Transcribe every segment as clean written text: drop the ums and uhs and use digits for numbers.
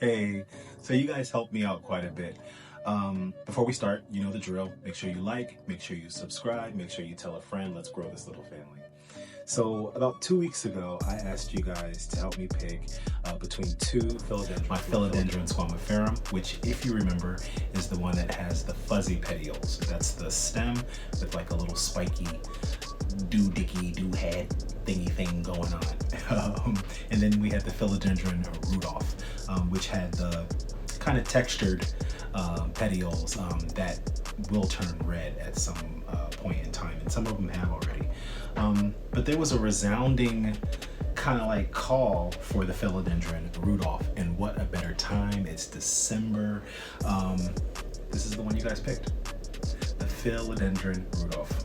Hey, so you guys helped me out quite a bit. Before we start, you know the drill. Make sure you like, make sure you subscribe, make sure you tell a friend. Let's grow this little family. So about 2 weeks ago, I asked you guys to help me pick between two philodendrons. My philodendron squamiferum, which if you remember, is the one that has the fuzzy petioles. That's the stem with like a little spiky do-dicky-do-head thingy thing going on. And then we had the Philodendron Rudolph, which had the kind of textured petioles that will turn red at some point in time, and some of them have already. But there was a resounding kind of like call for the Philodendron Rudolph, and what a better time. It's December. This is the one you guys picked, the Philodendron Rudolph.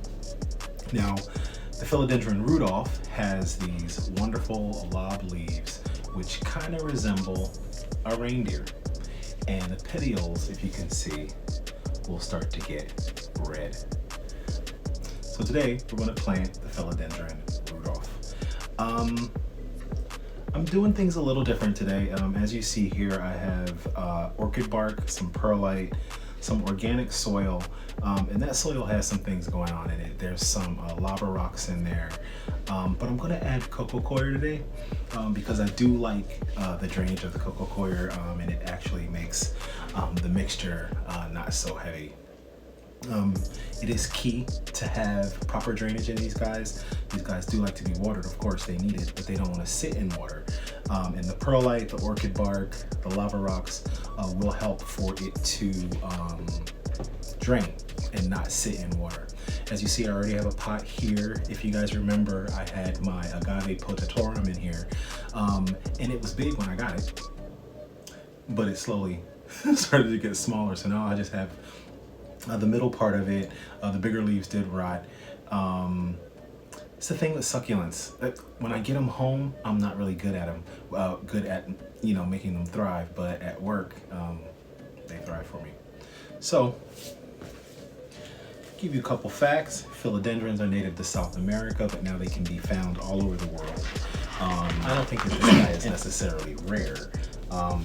Now, the Philodendron Rudolph has these wonderful lob leaves which kind of resemble a reindeer, and the petioles, if you can see, will start to get red. So today we're going to plant the Philodendron Rudolph. I'm doing things a little different today. As you see here, I have orchid bark, some perlite, some organic soil, and that soil has some things going on in it. There's some lava rocks in there, but I'm going to add coco coir today because I do like the drainage of the coco coir, and it actually makes the mixture not so heavy. It is key to have proper drainage in these guys. These guys do like to be watered, of course they need it, but they don't want to sit in water. And the perlite, the orchid bark, the lava rocks will help for it to drain and not sit in water. As you see, I already have a pot here. If you guys remember, I had my agave potatorum in here, and it was big when I got it, but it slowly started to get smaller. So now I just have the middle part of it. The bigger leaves did rot. It's the thing with succulents. When I get them home, I'm not really good at them. Good at making them thrive, but at work, they thrive for me. So, give you a couple facts. Philodendrons are native to South America, but now they can be found all over the world. I don't think that this guy is necessarily rare.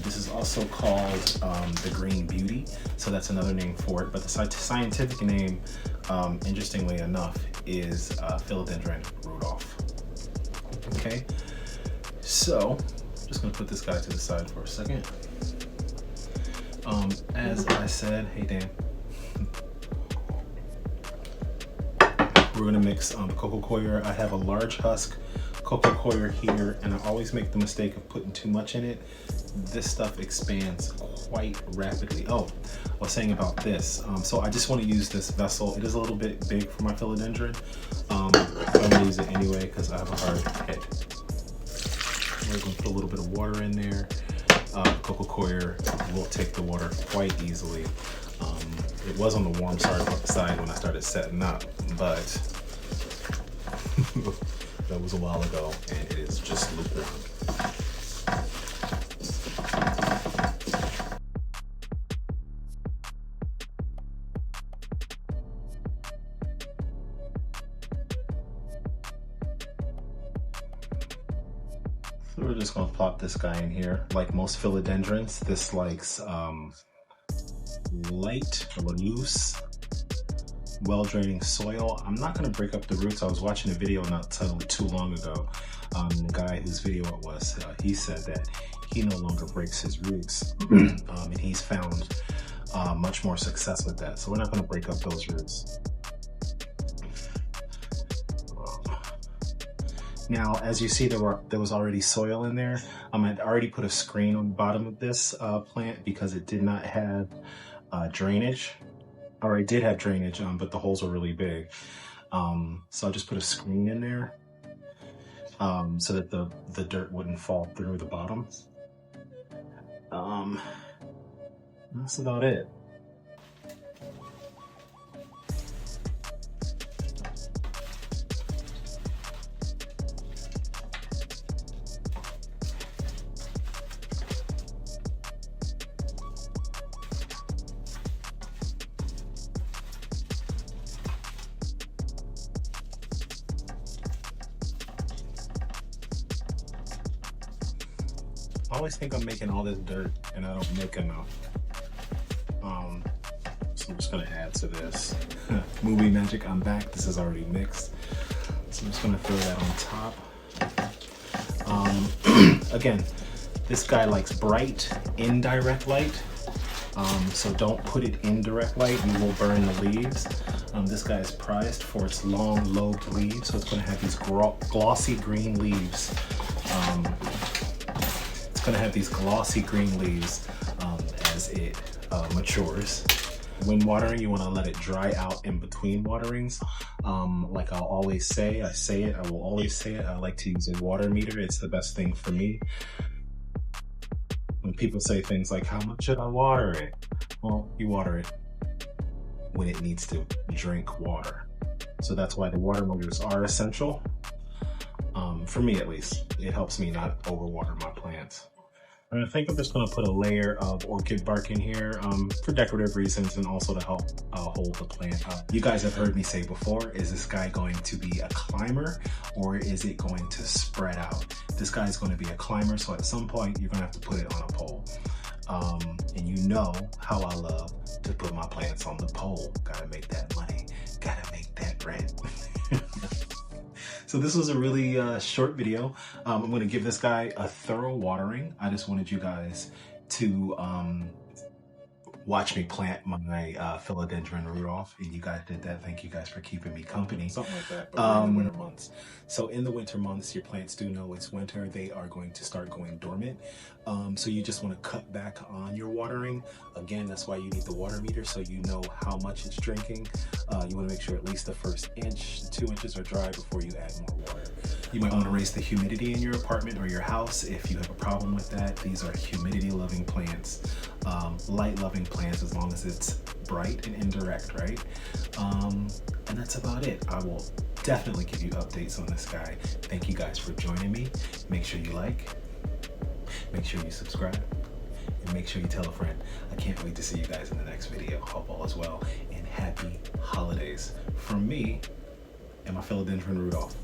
This is also called the green beauty, so that's another name for it, but the scientific name, interestingly enough, is Philodendron Rudolph. Okay, so I'm just going to put this guy to the side for a second. As I said, hey Dan, we're going to mix the coco coir. I have a large husk coco coir here, and I always make the mistake of putting too much in it. This stuff expands quite rapidly. Oh, I was saying about this. So I just want to use this vessel. It is a little bit big for my philodendron. I'm going to use it anyway because I have a hard head. We're going to put a little bit of water in there. Coco coir will take the water quite easily. It was on the warm side when I started setting up, but that was a while ago, and it is just lukewarm. So we're just going to plop this guy in here. Like most philodendrons, this likes light or loose, well-draining soil. I'm not going to break up the roots. I was watching a video not too long ago. The guy whose video it was, he said that he no longer breaks his roots, and he's found much more success with that. So we're not going to break up those roots. Now, as you see, there was already soil in there. I'd already put a screen on the bottom of this plant because it did not have drainage. Or it did have drainage, but the holes were really big. So I just put a screen in there so that the dirt wouldn't fall through the bottom. That's about it. I always think I'm making all this dirt and I don't make enough. So I'm just gonna add to this. Movie magic, I'm back. This is already mixed. So I'm just gonna throw that on top. Again, this guy likes bright, indirect light. So don't put it in direct light, you will burn the leaves. This guy is prized for its long lobed leaves, so it's gonna have these glossy green leaves. It's gonna have these glossy green leaves as it matures. When watering, you wanna let it dry out in between waterings. Like I'll always say, I will always say it, I like to use a water meter. It's the best thing for me. When people say things like, how much should I water it? Well, you water it when it needs to drink water. So that's why the water meters are essential. For me at least, it helps me not overwater my plants. I think I'm just gonna put a layer of orchid bark in here for decorative reasons and also to help hold the plant up. You guys have heard me say before, is this guy going to be a climber or is it going to spread out? This guy is going to be a climber, so at some point you're gonna have to put it on a pole. And you know how I love to put my plants on the pole. Gotta make that money, gotta make that rent. So this was a really short video. I'm gonna give this guy a thorough watering. I just wanted you guys to watch me plant my Philodendron Rudolph, and you guys did that. Thank you guys for keeping me company. Something like that, but we're in the winter months. So in the winter months, your plants do know it's winter. They are going to start going dormant. So you just want to cut back on your watering. Again, that's why you need the water meter, so you know how much it's drinking. You want to make sure at least the first inch to 2 inches are dry before you add more water. You might want to raise the humidity in your apartment or your house if you have a problem with that. These are humidity loving plants, light loving plants, as long as it's bright and indirect, right? And that's about it. I will definitely give you updates on this guy. Thank you guys for joining me. Make sure you like, make sure you subscribe, and make sure you tell a friend. I can't wait to see you guys in the next video. Hope all is well, and happy holidays from me and my Philodendron Rudolph.